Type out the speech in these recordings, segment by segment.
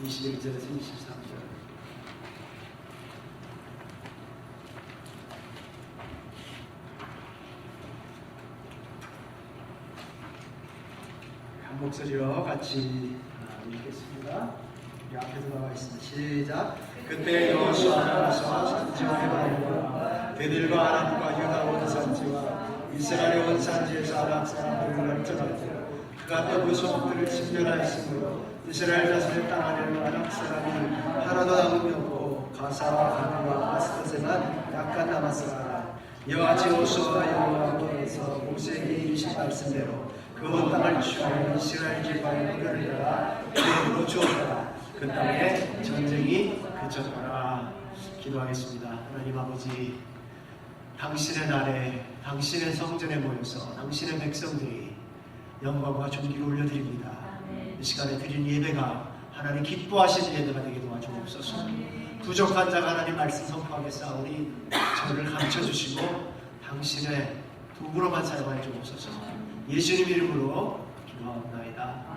21절에서 23절. 한 목소리로 같이 읽겠습니다. 우리 앞에서 나와 있습니다. 시작. 그때 여호수아가 나서 산지와 해바라기와 베들과 아람과 유다 온 산지와 이스라엘 온 산지에서 아람 사람들을 널쳐가지고 그가 또 그 소득들을 침멸하였으므로 이스라엘 자손의 땅 안에는 아람 사람이 하나도 남음이 없고 가사와 가나와 아스돗에만 약간 남았으나 여호와 여호수아와 여호와께서 모세에게 이르신 말씀대로 그 온 땅을 취하여 이스라엘 지파의 물을 내라 기업으로 주었다. 그 땅에 전쟁이 그쳤더라. 기도하겠습니다. 하나님 아버지, 당신의 날에 당신의 성전에 모여서 당신의 백성들이 영광과 존귀를 올려드립니다. 이 시간에 드린 예배가 하나님 기뻐하시는 예배가 되게 도와주옵소서. 부족한 자가 하나님 말씀 선포하게 싸우니 저를 감춰주시고 당신의 도구로만 사용하여 주옵소서. 예수님 이름으로 기도하옵나이다.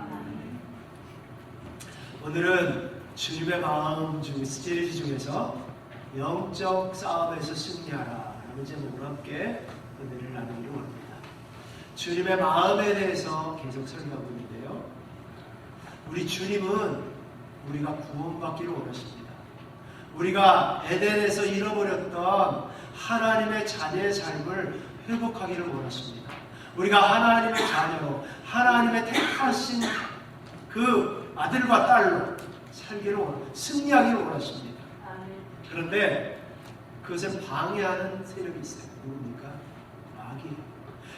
오늘은 주님의 마음 중 시리즈 중에서 영적 싸움에서 승리하라 라는 제목으로 함께 은혜를 나누기로 합니다. 주님의 마음에 대해서 계속 설명하고 있는데요, 우리 주님은 우리가 구원받기를 원하십니다. 우리가 에덴에서 잃어버렸던 하나님의 자녀의 삶을 회복하기를 원하십니다. 우리가 하나님의 자녀로 하나님의 택하신 그 아들과 딸로 살기를 승리하기를 원하십니다. 그런데 그것을 방해하는 세력이 있어요. 누굽니까? 마귀.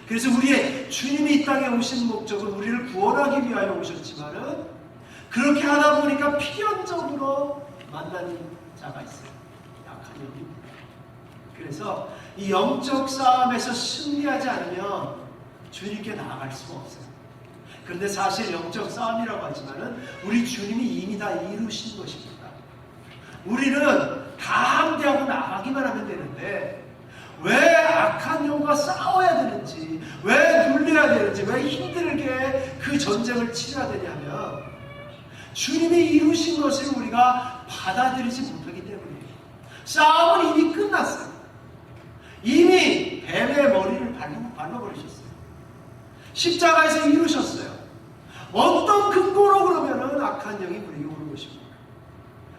그래서 우리의 주님이 이 땅에 오신 목적은 우리를 구원하기 위하여 오셨지만은 그렇게 하다 보니까 필연적으로 만나는 자가 있어요. 약한 영입니다. 그래서 이 영적 싸움에서 승리하지 않으면 주님께 나아갈 수가 없어요. 그런데 사실 영적 싸움이라고 하지만은 우리 주님이 이미 다 이루신 것입니다. 우리는 다 함대하고 나가기만 하면 되는데 왜 악한 영과 싸워야 되는지, 왜 눌려야 되는지, 왜 힘들게 그 전쟁을 치러야 되냐면 주님이 이루신 것을 우리가 받아들이지 못하기 때문이에요. 싸움은 이미 끝났어요. 이미 뱀의 머리를 밟아버리셨어요. 십자가에서 이루셨어요. 어떤 근거로 그러면은 악한 영이 우리에게 오는 것입니다.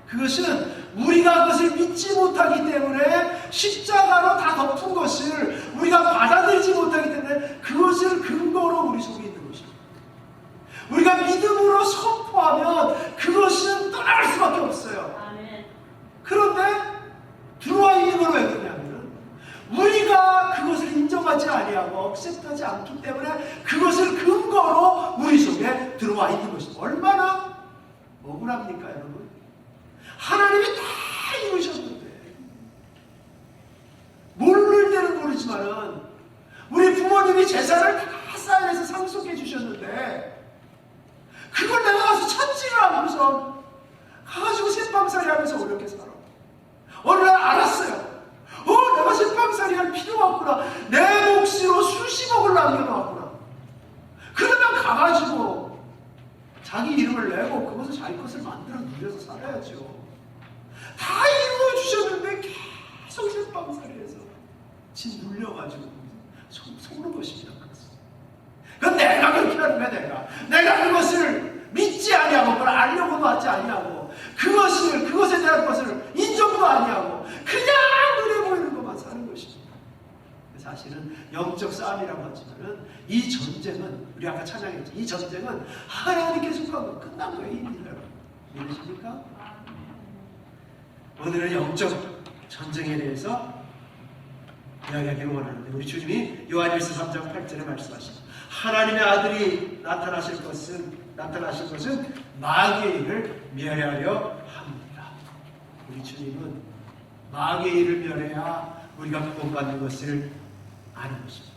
그것은 우리가 그것을 믿지 못하기 때문에 십자가로 다 덮은 것을 우리가 받아들이지 못하기 때문에 그것을 근거로 우리 속에 있는 것입니다. 우리가 믿음으로 선포하면 그것은 떠나갈 수밖에 없어요. 그런데 들어와 있는 건 왜 그러냐면 우리가 그것을 인정하지 아니하고 억셉트하지 않기 때문에 그것을 근거로 우리 속에 들어와 있는 것입니다. 얼마나 억울합니까, 여러분? 하나님이 다 이루셨는데 모를 때는 모르지만은 우리 부모님이 재산을 다 쌓여서 상속해 주셨는데 그걸 내가 가서 찾지를 않고서 가가지고 새빵살이 하면서 어렵게 살아. 어느 날 알았어요. 내가 새빵살이 할 필요가 없구나. 내 몫으로 수십억을 남겨놓았구나. 그러면 가가지고 자기 이름을 내고 그것을 자기 것을 만들어 누려서 살아야죠. 다 이루어주셨는데 계속 새빵살이해서 지 눌려가지고 속는 것입니다. 그건 내가 그렇게 하는 거야. 내가 그것을 믿지 아니하고 그걸 알려고도 하지 아니하고 그것에 대한 것을 인정도 아니하고 그냥 눈에 보이는 것만 사는 것입니다. 사실은 영적 싸움이라고 하지만은 이 전쟁은 우리 아까 찬양했죠. 이 전쟁은 하나님께 속한 거 끝난 거예요. 이미 믿으십니까? 오늘은 영적 전쟁에 대해서 이야기하기를 원하는데 우리 주님이 요한일서 3장 8절에 말씀하십니다. 하나님의 아들이 나타나신 것은 마귀의 일을 멸하려 합니다. 우리 주님은 마귀의 일을 멸해야 우리가 구원받는 것을 아는 것입니다.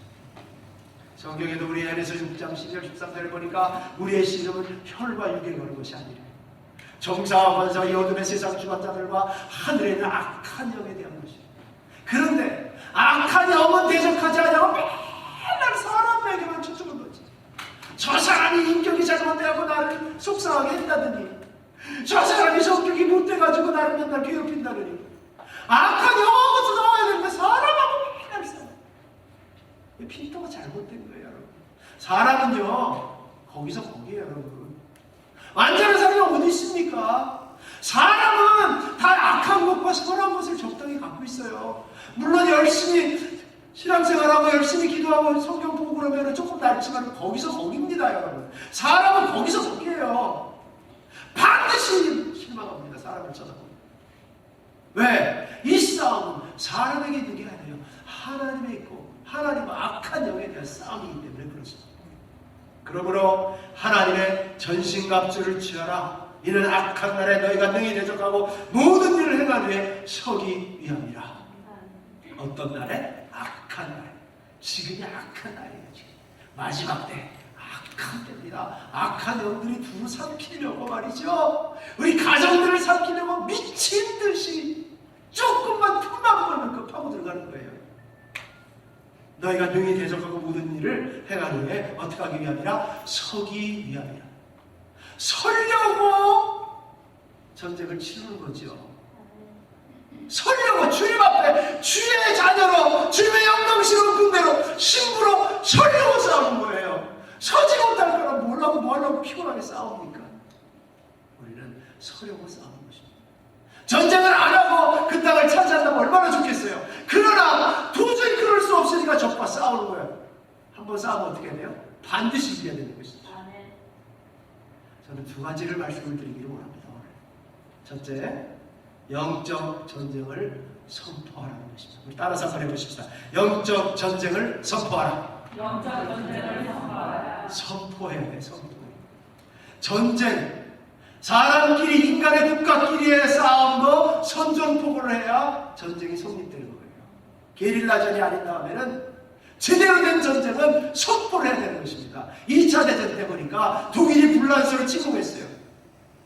성경에도 우리 에베소 6장 12절 13절을 보니까 우리의 씨름은 혈과 육에 거는 것이 아니라 정사와 권사와 이 어둠의 세상 주관자들과 하늘에 있는 악한 영에 대한 것입니다. 그런데 악한 영은 대적하지 않냐고 맨날 사람에게만 초점을 뒀지. 저 사람이 인격이 잘못되고 나를 속상하게 했다더니 저 사람이 성격이 못돼가지고 나를 맨날 괴롭힌다느니 악한 영화부터 나와야 되는데 사람하고 맨날 싸워. 필터가 잘못된 거예요, 여러분. 사람은요 거기서 거기에요, 여러분. 완전한 사람이 어디 있습니까? 사람은 다 악한 것과 선한 것을 적당히 갖고 있어요. 물론 열심히 신앙생활하고 열심히 기도하고 성경 보고 그러면 조금 낫지만 거기서 거기입니다, 여러분. 사람은 거기서 거기에요. 반드시 실망합니다, 사람을 쳐다보면. 왜? 이 싸움은 사람에게 있는 게 아니에요. 하나님에 있고 하나님과 악한 영에 대한 싸움이기 때문에 그렇습니다. 그러므로 하나님의 전신갑주를 취하라. 이는 악한 날에 너희가 능히 대적하고 모든 일을 행한 후에 서기 위함이라. 어떤 날에? 악한 날. 지금이 악한 날이에요. 지금. 마지막 때 악한 때입니다. 악한 영들이 두루 삼키려고 말이죠. 우리 가정들을 삼키려고 미친 듯이 조금만 틈만 보면 급하고 들어가는 거예요. 너희가 능히 대적하고 모든 일을 행한 후에 어떻게 하기 위함이라? 서기 위함이라. 서려고 전쟁을 치르는 거죠. 서려고 주님 앞에 주의 자녀로 주님의 영광스러운 군대로 신부로 서려고 싸우는 거예요. 서지 못할 거라 뭐하려고 피곤하게 싸웁니까? 우리는 서려고 싸우는 것입니다. 전쟁을 안 하고 그 땅을 차지한다면 얼마나 좋겠어요. 그러나 도저히 그럴 수 없으니까 적과 싸우는 거예요. 한번 싸우면 어떻게 돼요? 반드시 이겨야 되는 것이죠. 저는 두 가지를 말씀을 드리기를 원합니다. 첫째, 영적 전쟁을 선포하라는 것입니다. 우리 따라서 한번 해보십시다. 영적 전쟁을 선포하라. 영적 전쟁을 선포하라. 선포해야 돼, 선포. 전쟁, 사람끼리 인간의 국가끼리의 싸움도 선전포고를 해야 전쟁이 성립되는 거예요. 게릴라전이 아닌가 하면은 제대로 된 전쟁은 선포를 해야 되는 것입니다. 2차 대전 때 보니까 독일이 불란서를 침공했어요.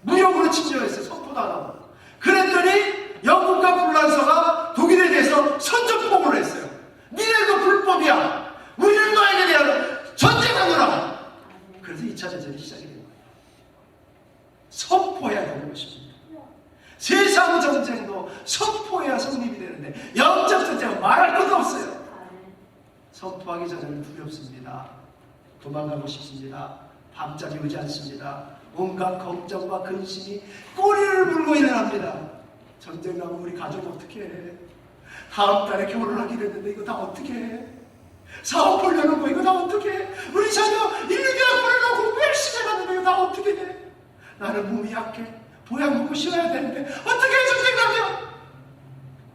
무력으로 침공했어요. 선포도 안 하고. 그랬더니 영국과 불란서가 독일에 대해서 선전포고를 했어요. 니네도 불법이야. 우리는 너에게 대한 전쟁하노라. 그래서 2차 대전이 시작이 된 거예요. 선포해야 되는 것입니다. 세상 전쟁도 선포해야 성립이 되는데 영적 전쟁은 말할 것도 없어요. 선포하기 전에는 두렵습니다. 도망가고 싶습니다. 밤잠이 오지 않습니다. 온갖 걱정과 근심이 꼬리를 물고 일어납니다. 전쟁 나면 우리 가족 어떻게 해? 다음 달에 결혼하기로 했는데 이거 다 어떻게 해? 사업 보려는 거 이거 다 어떻게 해? 우리 자녀 1,2대학 보내려고 공부 열심히 해놨는데 이거 다 어떻게 해? 나는 몸이 약해. 보약 먹고 쉬어야 되는데 어떻게 해, 전쟁 나면?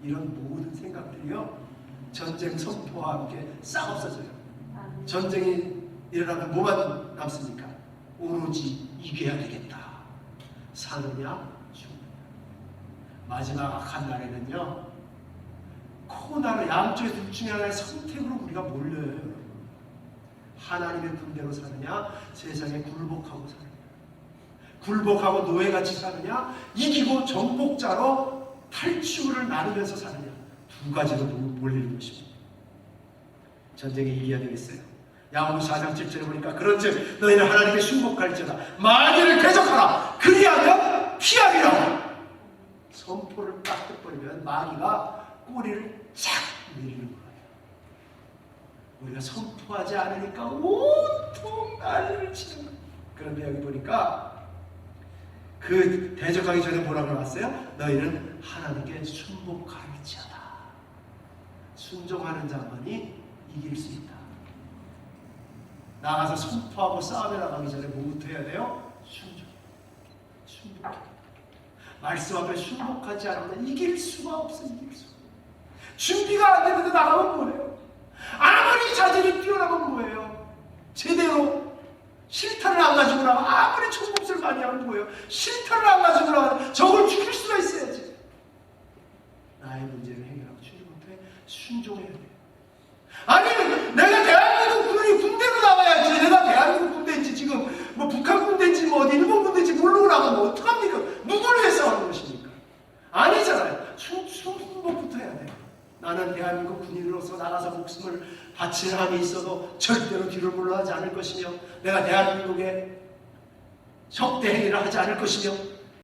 이런 모든 생각들이요 전쟁 선포와 함께 싹 없어져요. 전쟁이 일어나면 뭐만 남습니까? 오로지 이겨야 되겠다. 사느냐 죽느냐. 마지막 악한 날에는요 코너로 양쪽의 둘 중에 하나의 선택으로 우리가 몰려요. 하나님의 군대로 사느냐 세상에 굴복하고 사느냐. 굴복하고 노예같이 사느냐 이기고 정복자로 탈취물을 나누면서 사느냐. 두 가지로 몰리는 것입니다. 전쟁에 이겨야 되겠어요. 야고보서 4장 7절에 보니까 그런즉 너희는 하나님께 순복할지어다 만일을 대적하라. 그리하면 피하리라. 선포를 딱 해버리면 마귀가 꼬리를 쫙 내리는 거예요. 우리가 선포하지 않으니까 온통 난리를 치는 거예요. 그런데 여기 보니까 그 대적하기 전에 뭐라고 나왔어요? 너희는 하나님께 순복할지어다. 순종하는 자만이 이길 수 있다. 나가서 선포하고 싸움에 나가기 전에 뭐부터 해야 돼요? 순복해. 말씀 앞에 순복하지 않으면 이길 수가 없어. 이길 수가. 준비가 안 되는데 나가면 뭐예요? 아무리 자질이 뛰어나면 뭐예요? 제대로 실탄을 안 가지고 나면 아무리 총복수를 많이 하면 뭐예요? 실탄을 안 가지고 나면 저걸 죽일 수가 있어야지. 나의 문제를 해결하고 주지 못해 순종해야 돼. 아니 내가 대한민국 군대로 나가야지. 내가 대한민국 군대인지 지금 뭐 북한 군대인지 뭐 어디 일본 군대인지 모르고 나가면 어떡합니까? 누구를 위해 싸우는 것입니까? 아니잖아요. 순복부터 해야 돼. 나는 대한민국 군인으로서 나가서 목숨을 바칠 한이 있어도 절대로 뒤를 물러가지 않을 것이며 내가 대한민국의 적대 행위를 하지 않을 것이며